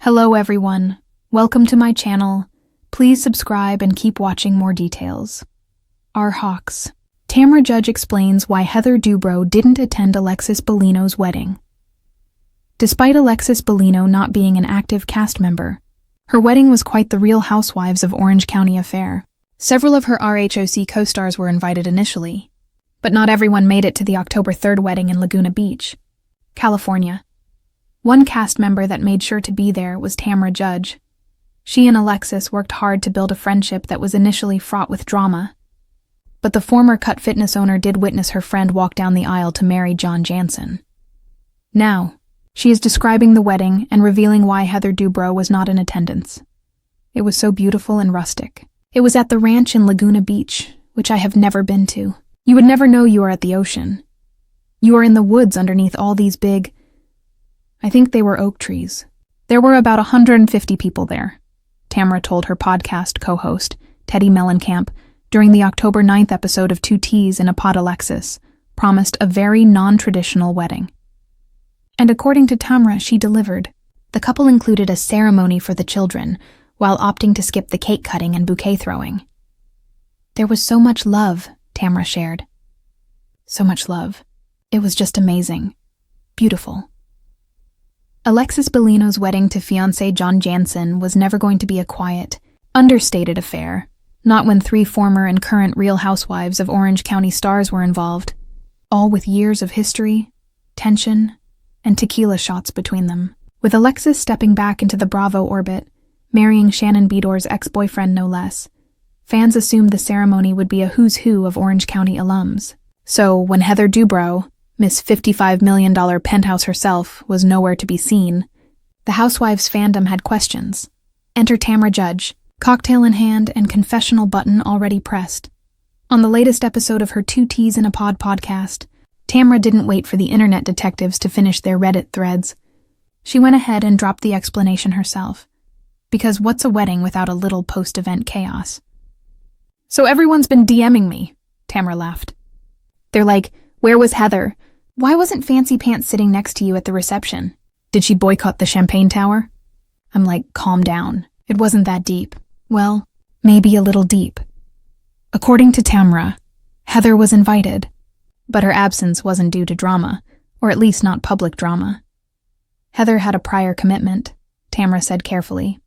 Hello everyone, welcome to my channel. Please subscribe and keep watching more details. Our Hawks. Tamra Judge explains why Heather Dubrow didn't attend Alexis Bellino's wedding. Despite Alexis Bellino not being an active cast member, her wedding was quite the Real Housewives of Orange County affair. Several of her RHOC co-stars were invited initially, but not everyone made it to the October 3rd wedding in Laguna Beach, California. One cast member that made sure to be there was Tamra Judge. She and Alexis worked hard to build a friendship that was initially fraught with drama. But the former Cut Fitness owner did witness her friend walk down the aisle to marry John Jansen. Now, she is describing the wedding and revealing why Heather Dubrow was not in attendance. It was so beautiful and rustic. It was at the ranch in Laguna Beach, which I have never been to. You would never know you are at the ocean. You are in the woods underneath all these big, I think they were oak trees. There were about 150 people there, Tamra told her podcast co-host, Teddy Mellencamp, during the October 9th episode of 2 Teas in a Pod. Alexis promised a very non-traditional wedding. And according to Tamra, she delivered. The couple included a ceremony for the children, while opting to skip the cake cutting and bouquet throwing. There was so much love, Tamra shared. So much love. It was just amazing. Beautiful. Alexis Bellino's wedding to fiancé John Jansen was never going to be a quiet, understated affair, not when 3 former and current Real Housewives of Orange County stars were involved, all with years of history, tension, and tequila shots between them. With Alexis stepping back into the Bravo orbit, marrying Shannon Beador's ex-boyfriend no less, fans assumed the ceremony would be a who's who of Orange County alums. So when Heather Dubrow, Miss $55 million penthouse herself, was nowhere to be seen, the Housewives fandom had questions. Enter Tamra Judge, cocktail in hand and confessional button already pressed. On the latest episode of her 2 Teas in a Pod podcast, Tamra didn't wait for the internet detectives to finish their Reddit threads. She went ahead and dropped the explanation herself. Because what's a wedding without a little post-event chaos? So everyone's been DMing me, Tamra laughed. They're like, where was Heather? Why wasn't Fancy Pants sitting next to you at the reception? Did she boycott the champagne tower? I'm like, calm down. It wasn't that deep. Well, maybe a little deep. According to Tamra, Heather was invited, but her absence wasn't due to drama, or at least not public drama. Heather had a prior commitment, Tamra said carefully,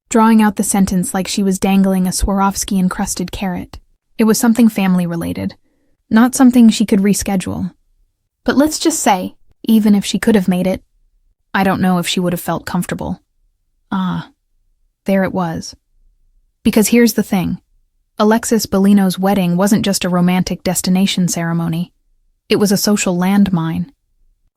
drawing out the sentence like she was dangling a Swarovski-encrusted carrot. It was something family-related, not something she could reschedule. But let's just say, even if she could have made it, I don't know if she would have felt comfortable. There it was. Because here's the thing. Alexis Bellino's wedding wasn't just a romantic destination ceremony. It was a social landmine.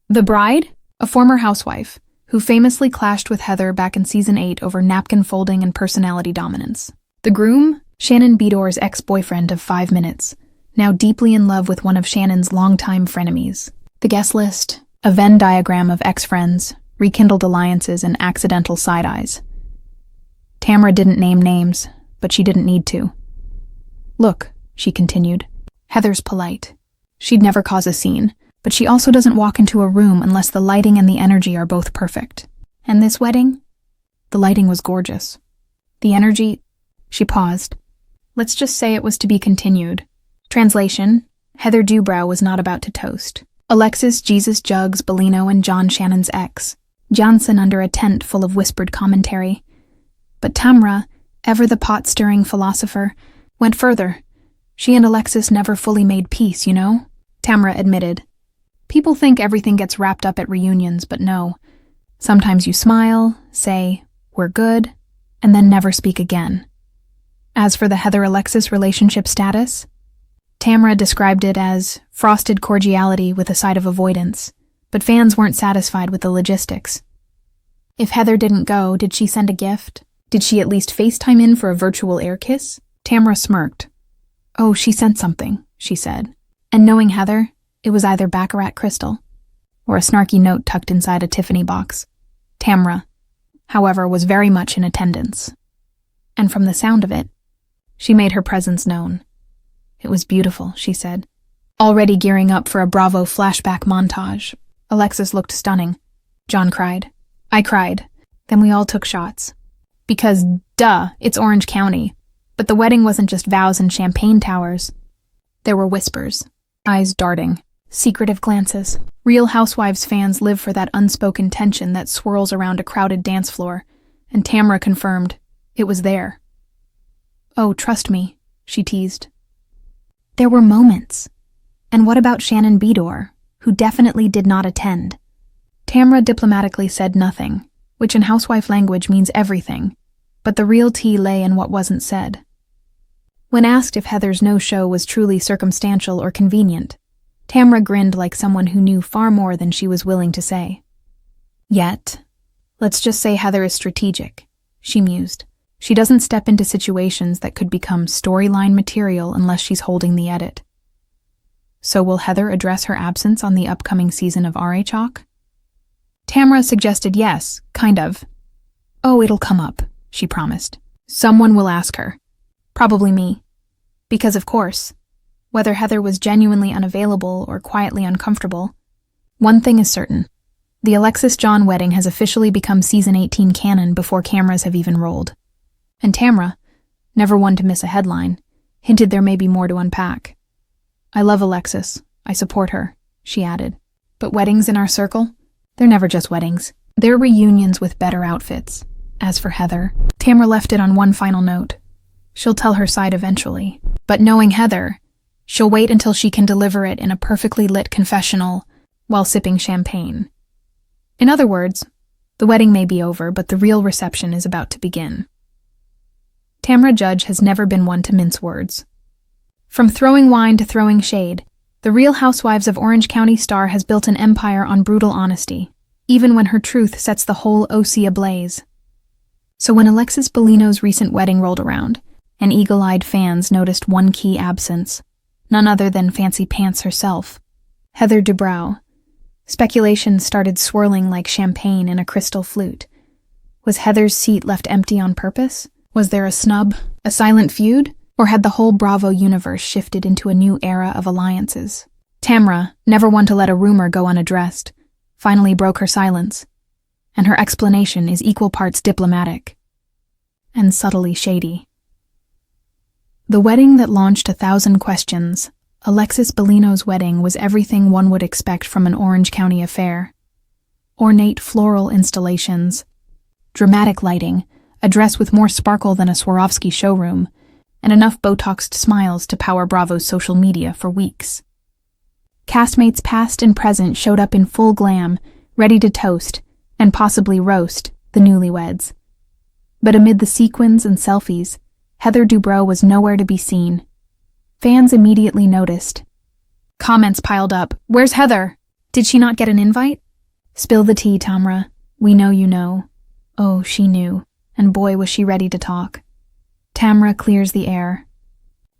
The bride, a former housewife, who famously clashed with Heather back in season 8 over napkin folding and personality dominance. The groom, Shannon Beador's ex-boyfriend of 5 minutes, now deeply in love with one of Shannon's longtime frenemies. The guest list, a Venn diagram of ex-friends, rekindled alliances, and accidental side-eyes. Tamra didn't name names, but she didn't need to. Look, she continued, Heather's polite. She'd never cause a scene, but she also doesn't walk into a room unless the lighting and the energy are both perfect. And this wedding? The lighting was gorgeous. The energy... She paused. Let's just say it was to be continued. Translation, Heather Dubrow was not about to toast. Alexis Jesus Jugs Bellino and John Shannon's ex, Jansen under a tent full of whispered commentary. But Tamra, ever the pot-stirring philosopher, went further. She and Alexis never fully made peace, you know? Tamra admitted. People think everything gets wrapped up at reunions, but no. Sometimes you smile, say, we're good, and then never speak again. As for the Heather-Alexis relationship status, Tamra described it as frosted cordiality with a side of avoidance, but fans weren't satisfied with the logistics. If Heather didn't go, did she send a gift? Did she at least FaceTime in for a virtual air kiss? Tamra smirked. Oh, she sent something, she said. And knowing Heather, it was either Baccarat crystal or a snarky note tucked inside a Tiffany box. Tamra, however, was very much in attendance. And from the sound of it, she made her presence known. It was beautiful, she said. Already gearing up for a Bravo flashback montage. Alexis looked stunning. John cried. I cried. Then we all took shots. Because, duh, it's Orange County. But the wedding wasn't just vows and champagne towers. There were whispers, eyes darting, secretive glances. Real Housewives fans live for that unspoken tension that swirls around a crowded dance floor, and Tamra confirmed it was there. "Oh, trust me," she teased. There were moments. And what about Shannon Bedore, who definitely did not attend? Tamra diplomatically said nothing, which in housewife language means everything, but the real tea lay in what wasn't said. When asked if Heather's no-show was truly circumstantial or convenient, Tamra grinned like someone who knew far more than she was willing to say. Yet, let's just say Heather is strategic, she mused. She doesn't step into situations that could become storyline material unless she's holding the edit. So will Heather address her absence on the upcoming season of RHOC? Tamra suggested yes, kind of. "Oh, it'll come up," she promised. "Someone will ask her. Probably me. Because of course, whether Heather was genuinely unavailable or quietly uncomfortable, one thing is certain. The Alexis-John wedding has officially become season 18 canon before cameras have even rolled. And Tamra, never one to miss a headline, hinted there may be more to unpack. "I love Alexis. I support her," she added. "But weddings in our circle? They're never just weddings. They're reunions with better outfits. As for Heather," Tamra left it on one final note. "She'll tell her side eventually. But knowing Heather, she'll wait until she can deliver it in a perfectly lit confessional while sipping champagne." In other words, the wedding may be over, but the real reception is about to begin. Tamra Judge has never been one to mince words. From throwing wine to throwing shade, the Real Housewives of Orange County star has built an empire on brutal honesty, even when her truth sets the whole OC ablaze. So when Alexis Bellino's recent wedding rolled around, and eagle-eyed fans noticed one key absence, none other than Fancy Pants herself, Heather Dubrow, speculation started swirling like champagne in a crystal flute. Was Heather's seat left empty on purpose? Was there a snub, a silent feud? Or had the whole Bravo universe shifted into a new era of alliances? Tamra, never one to let a rumor go unaddressed, finally broke her silence, and her explanation is equal parts diplomatic and subtly shady. The wedding that launched 1,000 questions, Alexis Bellino's wedding, was everything one would expect from an Orange County affair. Ornate floral installations, dramatic lighting, a dress with more sparkle than a Swarovski showroom, and enough Botoxed smiles to power Bravo's social media for weeks. Castmates past and present showed up in full glam, ready to toast, and possibly roast, the newlyweds. But amid the sequins and selfies, Heather Dubrow was nowhere to be seen. Fans immediately noticed. Comments piled up. "Where's Heather? Did she not get an invite?" "Spill the tea, Tamra. We know you know." Oh, she knew, and boy was she ready to talk. Tamra clears the air.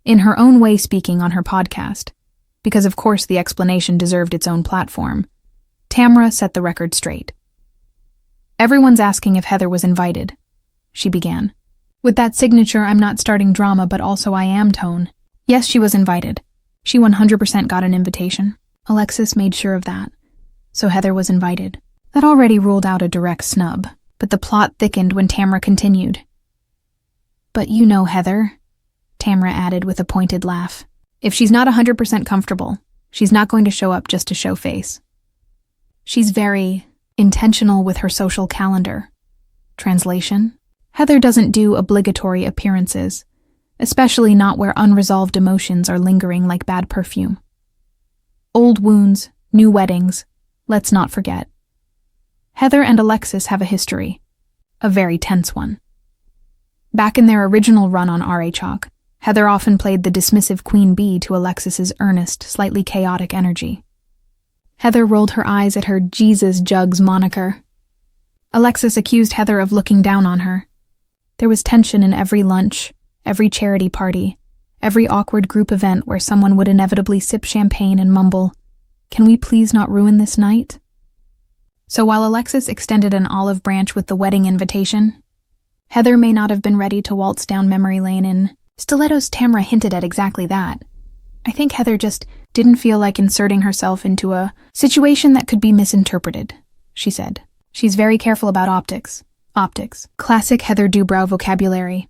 In her own way speaking on her podcast, because of course the explanation deserved its own platform, Tamra set the record straight. "Everyone's asking if Heather was invited," she began. "With that signature I'm not starting drama but also I am tone. Yes, she was invited. She 100% got an invitation. Alexis made sure of that. So Heather was invited. That already ruled out a direct snub, but the plot thickened when Tamra continued. But you know Heather," Tamra added with a pointed laugh. "If she's not 100% comfortable, she's not going to show up just to show face. She's very intentional with her social calendar." Translation: Heather doesn't do obligatory appearances, especially not where unresolved emotions are lingering like bad perfume. Old wounds, new weddings, let's not forget. Heather and Alexis have a history, a very tense one. Back in their original run on RHOC, Heather often played the dismissive queen bee to Alexis's earnest, slightly chaotic energy. Heather rolled her eyes at her Jesus Jugs moniker. Alexis accused Heather of looking down on her. There was tension in every lunch, every charity party, every awkward group event where someone would inevitably sip champagne and mumble, "Can we please not ruin this night?" So while Alexis extended an olive branch with the wedding invitation, Heather may not have been ready to waltz down memory lane in stilettos. Tamra hinted at exactly that. I think Heather just didn't feel like inserting herself into a situation that could be misinterpreted, she said. She's very careful about optics, Optics. Classic Heather Dubrow vocabulary.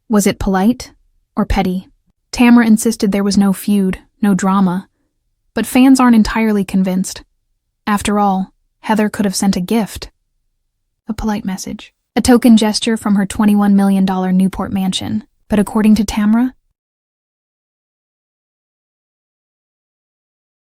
Was it polite or petty? Tamra insisted there was no feud, no drama, but fans aren't entirely convinced. After all, Heather could have sent a gift. A polite message. A token gesture from her $21 million Newport mansion. But according to Tamra,